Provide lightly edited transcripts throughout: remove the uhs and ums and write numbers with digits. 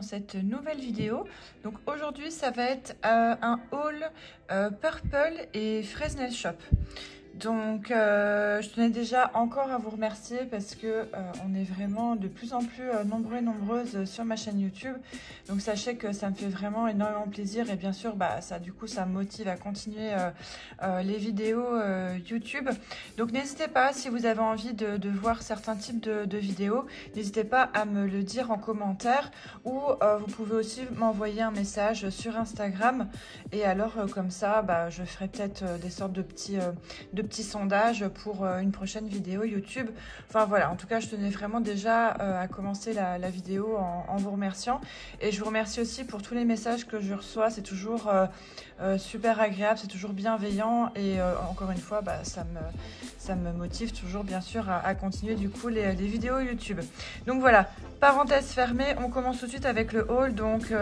cette nouvelle vidéo. Donc aujourd'hui ça va être un haul Purple et Fresnel Shop. Donc je tenais déjà encore à vous remercier parce que on est vraiment de plus en plus nombreux et nombreuses sur ma chaîne YouTube. Donc sachez que ça me fait vraiment énormément plaisir et bien sûr ça me motive à continuer les vidéos YouTube. Donc n'hésitez pas, si vous avez envie de voir certains types de vidéos, n'hésitez pas à me le dire en commentaire ou vous pouvez aussi m'envoyer un message sur Instagram et alors comme ça je ferai peut-être des sortes de petits sondages pour une prochaine vidéo YouTube. Enfin voilà, en tout cas je tenais vraiment déjà à commencer la vidéo en vous remerciant et je vous remercie aussi pour tous les messages que je reçois. C'est toujours super agréable, c'est toujours bienveillant et encore une fois ça me motive toujours bien sûr à continuer du coup les vidéos YouTube. Donc voilà, parenthèse fermée, on commence tout de suite avec le haul. Donc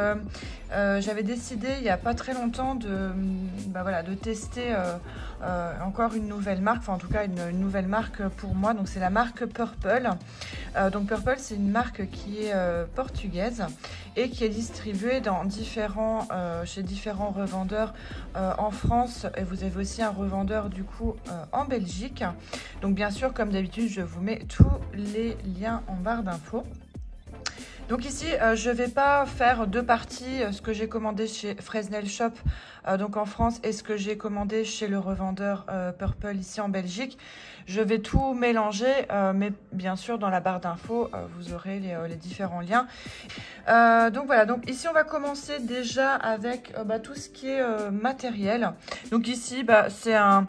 j'avais décidé il n'y a pas très longtemps de tester encore une nouvelle marque, enfin en tout cas une nouvelle marque pour moi. Donc c'est la marque Purple. Donc Purple, c'est une marque qui est portugaise et qui est distribuée dans chez différents revendeurs en France, et vous avez aussi un revendeur du coup en Belgique. Donc bien sûr, comme d'habitude, je vous mets tous les liens en barre d'infos. Donc ici, je ne vais pas faire deux parties, ce que j'ai commandé chez Fresnel Shop donc en France et ce que j'ai commandé chez le revendeur Purple ici en Belgique. Je vais tout mélanger, mais bien sûr dans la barre d'infos, vous aurez les différents liens. Donc voilà, donc ici on va commencer déjà avec tout ce qui est matériel. Donc ici, c'est un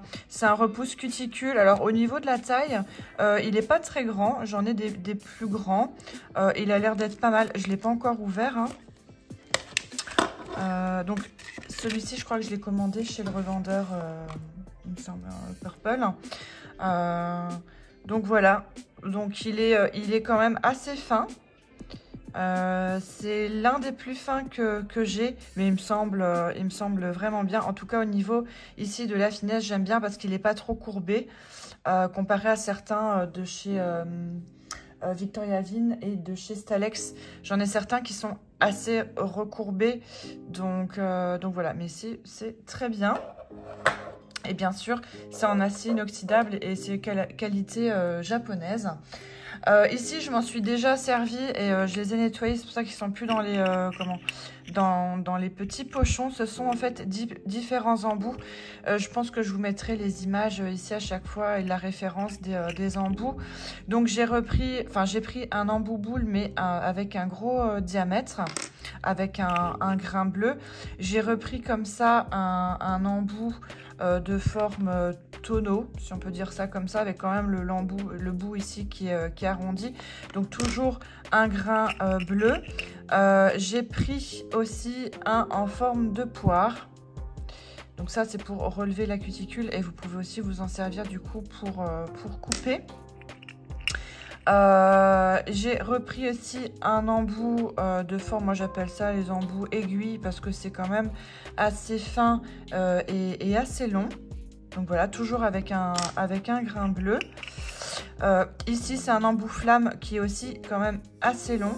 repousse cuticule. Alors au niveau de la taille, il n'est pas très grand, j'en ai des plus grands. Il a l'air d'être pas mal, je ne l'ai pas encore ouvert. Donc celui-ci, je crois que je l'ai commandé chez le revendeur, il me semble, Purple. Donc voilà, donc il est quand même assez fin. C'est l'un des plus fins que j'ai, mais il me semble vraiment bien. En tout cas, au niveau ici de la finesse, j'aime bien parce qu'il n'est pas trop courbé, comparé à certains de chez Victoria Vin et de chez Stalex. J'en ai certains qui sont assez recourbés, donc voilà, mais c'est très bien. Et bien sûr, c'est en acier inoxydable et c'est qualité japonaise. Ici, je m'en suis déjà servi et je les ai nettoyés. C'est pour ça qu'ils sont plus dans les dans les petits pochons. Ce sont en fait différents embouts. Je pense que je vous mettrai les images ici à chaque fois et la référence des embouts. Donc j'ai pris un embout boule, mais avec un gros diamètre, avec un grain bleu. J'ai repris comme ça un embout de forme tonneau, si on peut dire ça comme ça, avec quand même le bout ici qui est arrondi. Donc toujours un grain bleu. J'ai pris aussi un en forme de poire. Donc ça, c'est pour relever la cuticule et vous pouvez aussi vous en servir du coup pour couper. J'ai repris aussi un embout de forme, moi j'appelle ça les embouts aiguilles parce que c'est quand même assez fin et assez long. Donc voilà, toujours avec un grain bleu. Ici c'est un embout flamme qui est aussi quand même assez long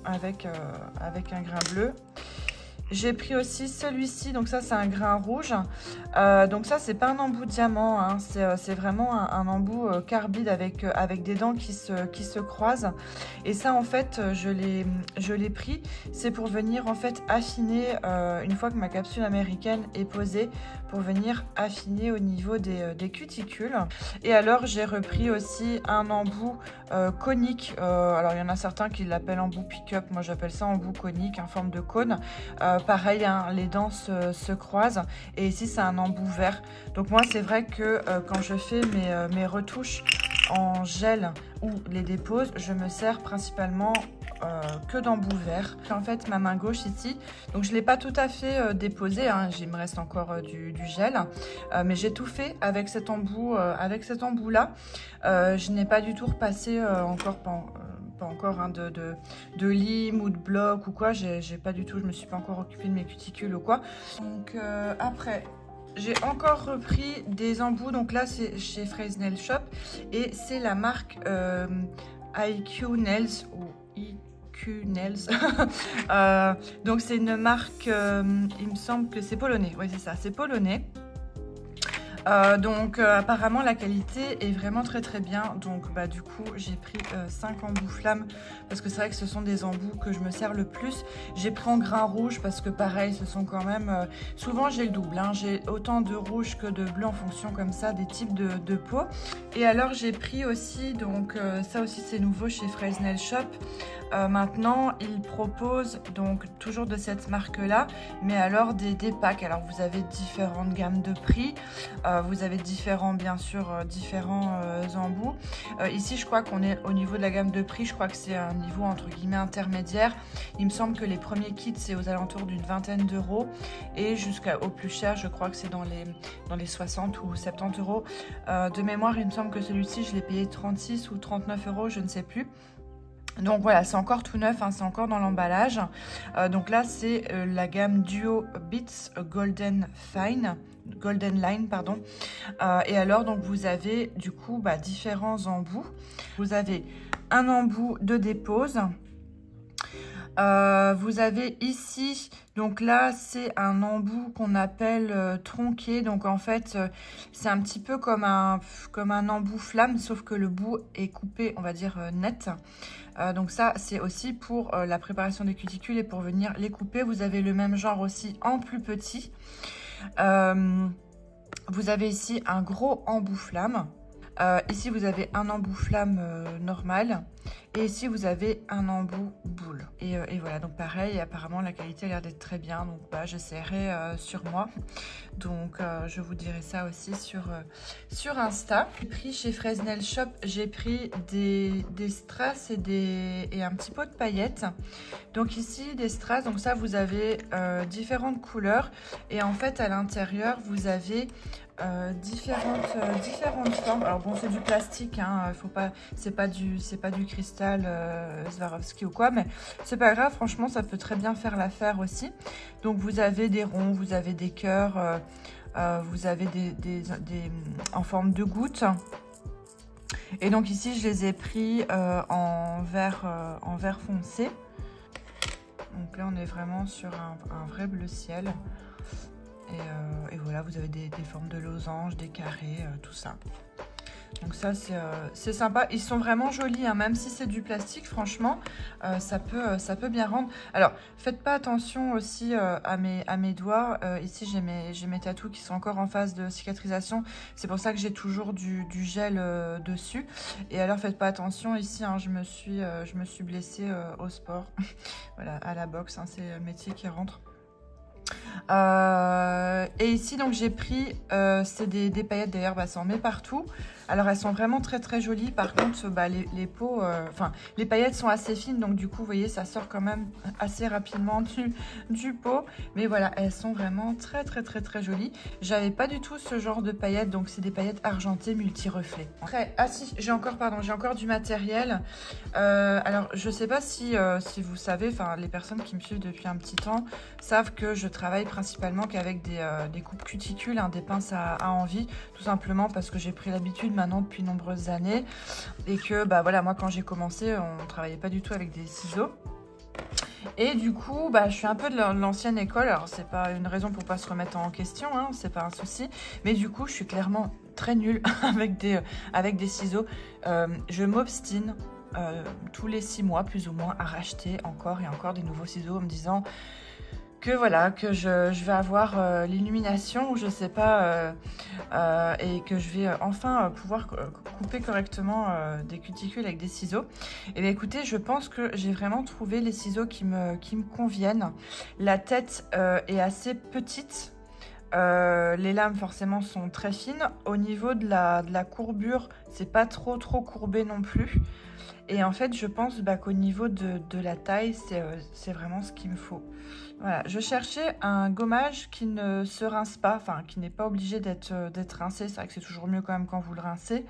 avec un grain bleu. J'ai pris aussi celui-ci, donc ça c'est un grain rouge. Donc ça c'est pas un embout diamant, hein, c'est vraiment un embout carbide avec des dents qui se croisent. Et ça en fait je l'ai pris, c'est pour venir en fait affiner une fois que ma capsule américaine est posée, pour venir affiner au niveau des cuticules. Et alors j'ai repris aussi un embout conique. Alors il y en a certains qui l'appellent embout pick-up, moi j'appelle ça embout conique, en forme de cône. Pareil, hein, les dents se croisent et ici c'est un embout vert. Donc moi c'est vrai que quand je fais mes retouches en gel ou les dépose, je me sers principalement que d'embout vert. En fait ma main gauche ici, donc je ne l'ai pas tout à fait déposé, hein, il me reste encore du gel, mais j'ai tout fait avec cet embout là. Je n'ai pas du tout repassé encore encore hein, de lime ou de bloc ou quoi, j'ai pas du tout, je me suis pas encore occupée de mes cuticules ou quoi. Donc après j'ai encore repris des embouts, donc là c'est chez Fresnel Shop et c'est la marque IQ Nails ou IQ Q Nails. Donc c'est une marque, il me semble que c'est polonais. Oui, c'est ça, c'est polonais. Apparemment la qualité est vraiment très bien, donc bah du coup j'ai pris 5 embouts flammes parce que c'est vrai que ce sont des embouts que je me sers le plus. J'ai pris en grain rouge parce que pareil ce sont quand même souvent j'ai le double, hein, j'ai autant de rouge que de bleu en fonction comme ça des types de peau. Et alors j'ai pris aussi, donc ça aussi c'est nouveau chez Fresnel Shop. Maintenant ils proposent donc toujours de cette marque là, mais alors des packs. Alors vous avez différentes gammes de prix. Vous avez différents embouts. Ici, je crois qu'on est au niveau de la gamme de prix. Je crois que c'est un niveau entre guillemets intermédiaire. Il me semble que les premiers kits, c'est aux alentours d'une vingtaine d'euros. Et jusqu'au plus cher, je crois que c'est dans les 60 ou 70 euros. De mémoire, il me semble que celui-ci, je l'ai payé 36 ou 39 euros, je ne sais plus. Donc voilà, c'est encore tout neuf, hein, c'est encore dans l'emballage. Donc là, c'est la gamme Duo Beats Golden Line, pardon. Et alors, donc vous avez du coup différents embouts. Vous avez un embout de dépose. Vous avez ici, donc là c'est un embout qu'on appelle tronqué, donc en fait c'est un petit peu comme un embout flamme, sauf que le bout est coupé, on va dire net. Donc ça c'est aussi pour la préparation des cuticules et pour venir les couper. Vous avez le même genre aussi en plus petit. Vous avez ici un gros embout flamme. Ici vous avez un embout flamme normal et ici vous avez un embout boule et voilà, donc pareil, apparemment la qualité a l'air d'être très bien, donc bah, j'essaierai sur moi, donc je vous dirai ça aussi sur Insta. J'ai pris chez Fresnel Shop, j'ai pris des strass et un petit pot de paillettes. Donc ici des strass, donc ça vous avez différentes couleurs et en fait à l'intérieur vous avez différentes formes. Alors bon, c'est du plastique, hein, faut pas, c'est pas du cristal Swarovski ou quoi, mais c'est pas grave, franchement ça peut très bien faire l'affaire aussi. Donc vous avez des ronds, vous avez des cœurs, vous avez des en forme de gouttes. Et donc ici je les ai pris en vert foncé. Donc là on est vraiment sur un vrai bleu ciel. Et voilà, vous avez des formes de losanges, des carrés, tout ça. Donc ça, c'est sympa. Ils sont vraiment jolis, hein. Même si c'est du plastique, franchement, ça peut bien rendre. Alors, faites pas attention aussi à mes doigts. Ici, j'ai mes tatous qui sont encore en phase de cicatrisation. C'est pour ça que j'ai toujours du gel dessus. Et alors, faites pas attention. Ici, hein, je me suis blessée au sport. Voilà, à la boxe, hein, c'est le métier qui rentre. Et ici donc j'ai pris c'est des paillettes, d'ailleurs ça en met partout. Alors elles sont vraiment très jolies. Par contre les peaux, les paillettes sont assez fines, donc du coup vous voyez ça sort quand même assez rapidement du pot. Mais voilà, elles sont vraiment très jolies. J'avais pas du tout ce genre de paillettes, donc c'est des paillettes argentées multi-reflets. Après, ah si, j'ai encore du matériel. Alors je sais pas si vous savez, enfin les personnes qui me suivent depuis un petit temps savent que je travaille principalement qu'avec des coupes cuticules, hein, des pinces à envie, tout simplement parce que j'ai pris l'habitude maintenant depuis nombreuses années et que bah voilà, moi quand j'ai commencé on travaillait pas du tout avec des ciseaux. Et du coup, bah, je suis un peu de l'ancienne école. Alors, c'est pas une raison pour pas se remettre en question, hein, c'est pas un souci. Mais du coup, je suis clairement très nulle avec des ciseaux. Je m'obstine tous les 6 mois, plus ou moins, à racheter encore et encore des nouveaux ciseaux en me disant que voilà, que je vais avoir l'illumination ou je sais pas, et que je vais enfin pouvoir couper correctement des cuticules avec des ciseaux. Et bien écoutez, je pense que j'ai vraiment trouvé les ciseaux qui me conviennent. La tête est assez petite. Les lames forcément sont très fines. Au niveau de la courbure, c'est pas trop courbé non plus. Et en fait, je pense qu'au niveau de la taille, c'est vraiment ce qu'il me faut. Voilà, je cherchais un gommage qui ne se rince pas, enfin qui n'est pas obligé d'être rincé. C'est vrai que c'est toujours mieux quand même quand vous le rincez.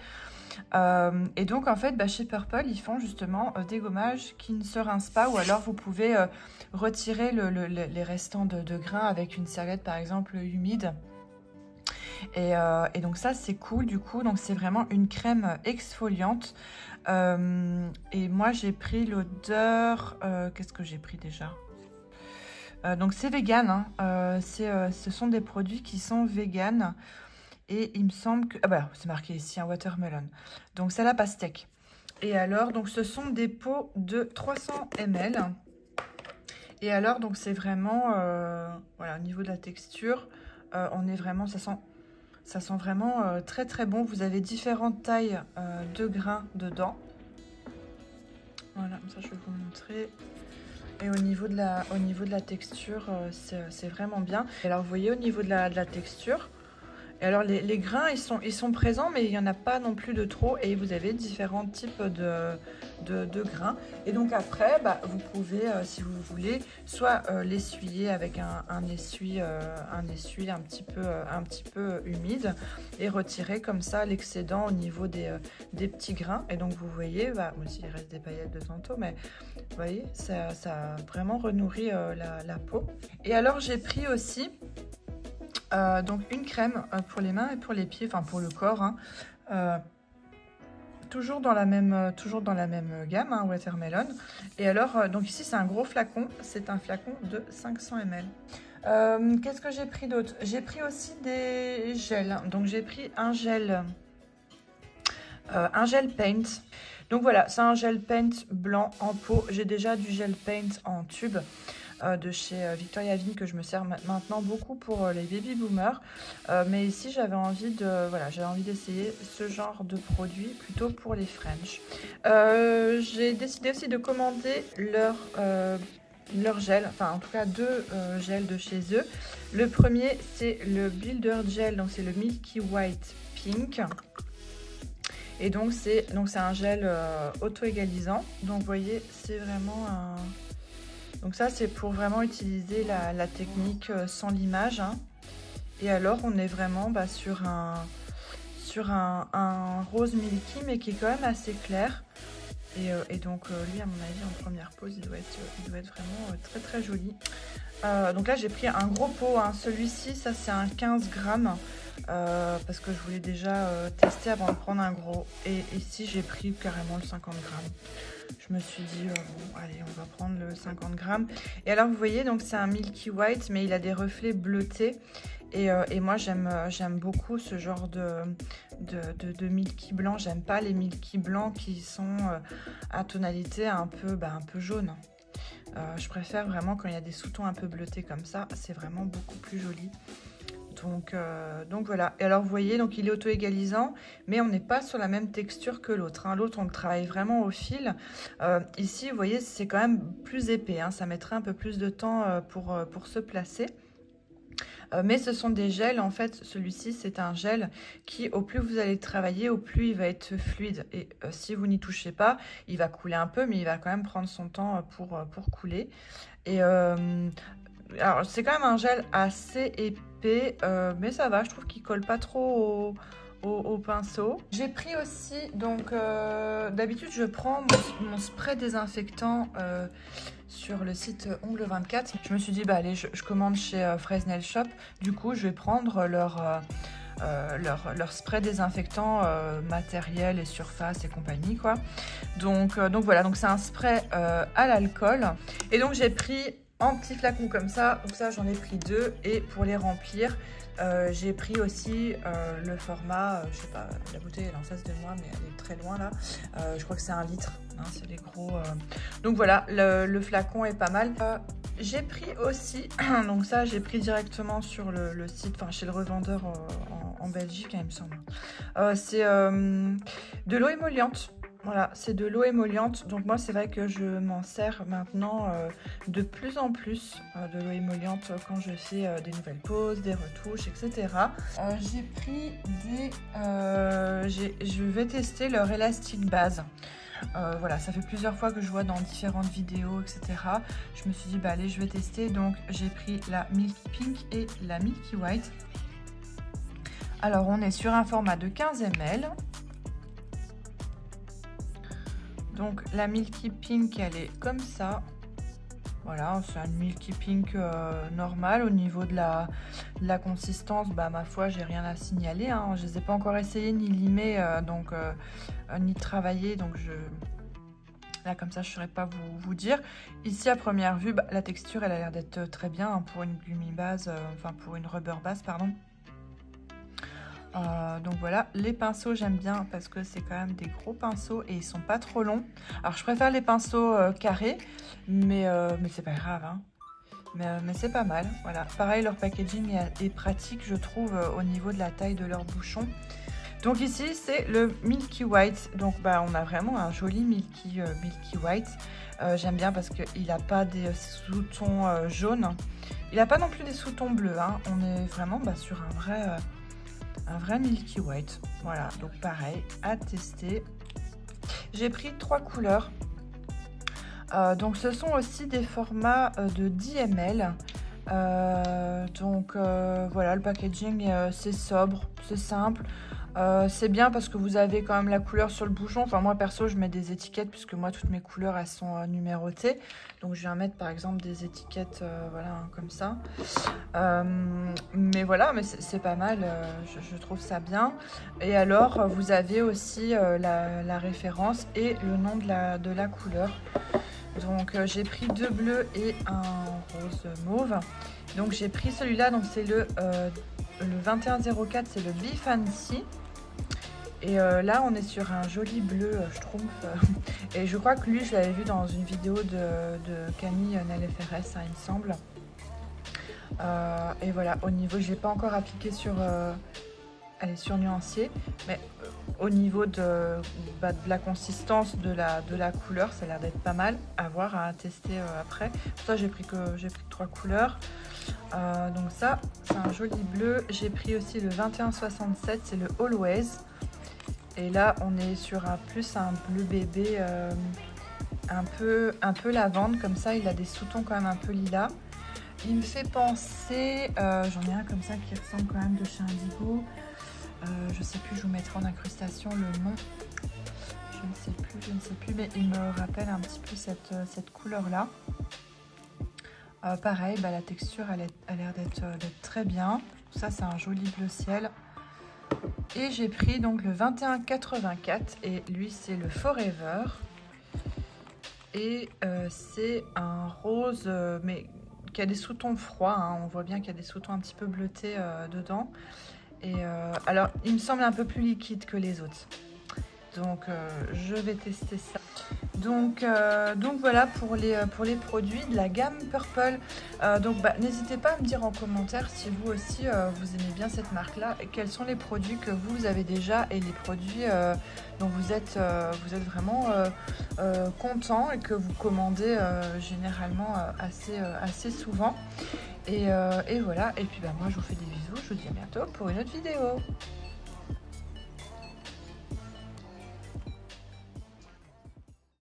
Et donc en fait, chez Purple, ils font justement des gommages qui ne se rincent pas, ou alors vous pouvez retirer les restants de grains avec une serviette par exemple humide. Et donc ça c'est cool du coup. Donc c'est vraiment une crème exfoliante. Et moi j'ai pris l'odeur... Qu'est-ce que j'ai pris déjà? Donc c'est vegan, hein. Ce sont des produits qui sont vegan. Et il me semble que... Ah bah c'est marqué ici, un watermelon. Donc c'est la pastèque. Et alors, donc ce sont des pots de 300 ml. Et alors, donc c'est vraiment... voilà, au niveau de la texture, on est vraiment... Ça sent vraiment très très bon. Vous avez différentes tailles de grains dedans. Voilà, comme ça je vais vous montrer. Et au niveau de la texture, c'est vraiment bien. Et alors vous voyez au niveau de la texture, et alors les grains ils sont présents, mais il n'y en a pas non plus de trop. Et vous avez différents types de grains. Et donc après, bah, vous pouvez, si vous voulez, soit l'essuyer avec un essuie un petit peu humide et retirer comme ça l'excédent au niveau des petits grains. Et donc vous voyez, bah, aussi il reste des paillettes de tantôt, mais vous voyez, ça a vraiment renourri la peau. Et alors j'ai pris aussi donc une crème pour les mains et pour les pieds, enfin pour le corps, hein. Toujours dans la même gamme, hein, watermelon. Et alors, donc ici c'est un gros flacon, c'est un flacon de 500 ml. Qu'est-ce que j'ai pris d'autre? J'ai pris aussi des gels. Donc j'ai pris un gel paint. Donc voilà, c'est un gel paint blanc en pot. J'ai déjà du gel paint en tube de chez Victoria Vigne que je me sers maintenant beaucoup pour les baby boomers. Mais ici, j'avais envie d'essayer ce genre de produit plutôt pour les French. J'ai décidé aussi de commander leur gel, enfin en tout cas deux gels de chez eux. Le premier, c'est le Builder Gel, donc c'est le Milky White Pink. Et donc c'est un gel auto-égalisant. Donc vous voyez, c'est vraiment un... Donc ça c'est pour vraiment utiliser la technique sans limage, hein. Et alors on est vraiment sur un rose milky mais qui est quand même assez clair. Et donc lui à mon avis en première pose il doit être vraiment très très joli. Donc là j'ai pris un gros pot, hein. Celui-ci ça c'est un 15 grammes. Parce que je voulais déjà tester avant de prendre un gros. Et ici j'ai pris carrément le 50 grammes. Je me suis dit bon allez on va prendre le 50 grammes. Et alors vous voyez donc c'est un Milky White mais il a des reflets bleutés. Et moi j'aime beaucoup ce genre de Milky blanc. J'aime pas les Milky blancs qui sont à tonalité un peu jaune. Je préfère vraiment quand il y a des sous-tons un peu bleutés comme ça. C'est vraiment beaucoup plus joli. Donc voilà. Et alors vous voyez, donc il est auto-égalisant, mais on n'est pas sur la même texture que l'autre, hein. L'autre on le travaille vraiment au fil. Ici vous voyez c'est quand même plus épais, hein. Ça mettrait un peu plus de temps pour se placer. Mais ce sont des gels, en fait celui-ci c'est un gel qui au plus vous allez travailler, au plus il va être fluide. Et si vous n'y touchez pas, il va couler un peu, mais il va quand même prendre son temps pour couler. Et alors c'est quand même un gel assez épais, mais ça va, je trouve qu'il colle pas trop au pinceau. J'ai pris aussi, donc d'habitude je prends mon spray désinfectant sur le site Ongle 24. Je me suis dit bah allez je commande chez Fresnel Shop. Du coup je vais prendre leur spray désinfectant matériel et surface et compagnie quoi. Donc voilà, donc c'est un spray à l'alcool. Et donc j'ai pris en petits flacons comme ça, donc ça j'en ai pris deux. Et pour les remplir j'ai pris aussi le format, je sais pas, la bouteille elle est en face de moi mais elle est très loin là, je crois que c'est 1 litre, hein, c'est des gros. Donc voilà, le flacon est pas mal. J'ai pris aussi, donc ça j'ai pris directement sur le site, enfin chez le revendeur en Belgique, hein, il me semble. C'est de l'eau émolliente. Voilà, c'est de l'eau émolliente. Donc moi, c'est vrai que je m'en sers maintenant de plus en plus de l'eau émolliente quand je fais des nouvelles poses, des retouches, etc. J'ai pris des... je vais tester leur élastique base. Voilà, ça fait plusieurs fois que je vois dans différentes vidéos, etc. Je me suis dit, bah allez, je vais tester. Donc, j'ai pris la Milky Pink et la Milky White. Alors, on est sur un format de 15 ml. Donc la Milky Pink elle est comme ça. Voilà, c'est un Milky Pink normal. Au niveau de la consistance, bah, ma foi, j'ai rien à signaler. Hein. Je ne les ai pas encore essayés ni limés, ni travaillés. Donc, là, comme ça, je ne saurais pas vous dire. Ici, à première vue, bah, la texture, elle a l'air d'être très bien hein, pour une gummy base, enfin pour une rubber base, pardon. Donc voilà, les pinceaux j'aime bien parce que c'est quand même des gros pinceaux et ils sont pas trop longs. Alors je préfère les pinceaux carrés, mais c'est pas grave, hein. Mais c'est pas mal. Voilà, pareil, leur packaging est pratique, je trouve, au niveau de la taille de leur bouchon. Donc ici c'est le Milky White, donc bah on a vraiment un joli Milky White. J'aime bien parce qu'il n'a pas des sous-tons jaunes, il n'a pas non plus des sous-tons bleus, hein. On est vraiment bah, sur un vrai Milky White. Voilà, donc pareil, à tester. J'ai pris 3 couleurs. Donc ce sont aussi des formats de 10 ml. Voilà, le packaging c'est sobre, c'est simple. C'est bien parce que vous avez quand même la couleur sur le bouchon. Enfin moi perso je mets des étiquettes puisque moi toutes mes couleurs elles sont numérotées. Donc je vais mettre par exemple des étiquettes voilà hein, comme ça. Mais voilà, mais c'est pas mal, je trouve ça bien. Et alors vous avez aussi la référence et le nom de la couleur. Donc j'ai pris 2 bleus et un rose mauve. Donc j'ai pris celui-là, donc c'est le 2104, c'est le Be Fancy. Et là on est sur un joli bleu je trouve. Et je crois que lui je l'avais vu dans une vidéo de Camille NLFRS, hein, il me semble. Et voilà, au niveau, je l'ai pas encore appliqué sur... elle est sur nuancier, mais au niveau de la consistance de la couleur, ça a l'air d'être pas mal à voir, à tester après. Pour ça, j'ai pris 3 couleurs. Donc ça, c'est un joli bleu. J'ai pris aussi le 2167, c'est le Always. Et là, on est sur un bleu bébé, un peu lavande, comme ça, il a des sous-tons quand même un peu lilas. Il me fait penser, j'en ai un comme ça qui ressemble quand même de chez Indigo. Je sais plus, je vous mettrai en incrustation le nom. Je ne sais plus, mais il me rappelle un petit peu cette couleur-là. Pareil, bah, la texture, elle a l'air d'être très bien. Ça, c'est un joli bleu ciel. Et j'ai pris donc le 2184 et lui, c'est le Forever. Et c'est un rose, mais qui a des sous-tons froids. Hein. On voit bien qu'il y a des sous-tons un petit peu bleutés dedans. Et alors, il me semble un peu plus liquide que les autres. Donc, je vais tester ça. Donc voilà pour les produits de la gamme Purple. N'hésitez pas à me dire en commentaire si vous aussi vous aimez bien cette marque là. Quels sont les produits que vous avez déjà et les produits dont vous êtes vraiment content et que vous commandez généralement assez souvent. Et voilà, et puis moi je vous fais des bisous, je vous dis à bientôt pour une autre vidéo.